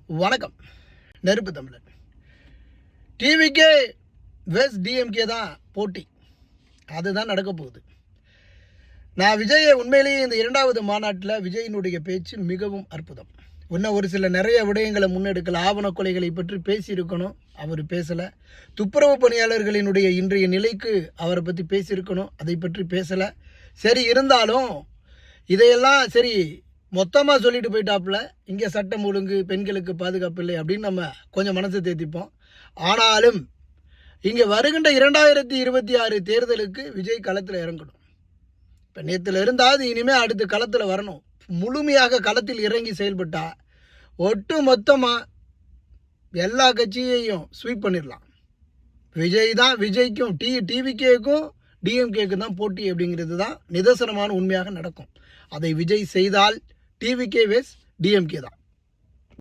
வணக்கம். நெருப்பு தமிழன். டிவிகே வெஸ் டிஎம்கே தான் போட்டி, அதுதான் நடக்க போகுது. நான் விஜயை உண்மையிலேயே இந்த இரண்டாவது மாநாட்டில் விஜயினுடைய பேச்சு மிகவும் அற்புதம். இன்னும் ஒரு சில நிறைய விடயங்களை முன்னெடுக்கல. ஆவண கொலைகளை பற்றி பேசியிருக்கணும், அவர் பேசலை. துப்புரவு பணியாளர்களினுடைய இன்றைய நிலைக்கு அவரை பற்றி பேசியிருக்கணும், அதை பற்றி பேசலை. சரி, இருந்தாலும் இதையெல்லாம் சரி மொத்தமாக சொல்லிட்டு போயிட்டாப்புல. இங்கே சட்டம் ஒழுங்கு, பெண்களுக்கு பாதுகாப்பு இல்லை அப்படின்னு நம்ம கொஞ்சம் மனசை தேத்திப்போம். ஆனாலும் இங்கே வருகின்ற 2026 தேர்தலுக்கு விஜய் களத்தில் இறங்கணும். இப்போ நேற்றுல இருந்தால் இனிமேல் அடுத்த களத்தில் வரணும். முழுமையாக களத்தில் இறங்கி செயல்பட்டால் ஒட்டு மொத்தமாக எல்லா கட்சியையும் ஸ்வீப் பண்ணிடலாம். விஜய் தான் விஜய்க்கும் டிவிகேக்கும் டிஎம்கேக்கு தான் போட்டி அப்படிங்கிறது தான் நிதர்சனமான உண்மையாக நடக்கும். அதை விஜய் செய்தால் டிவிகே வெஸ் டிஎம்கே தான்.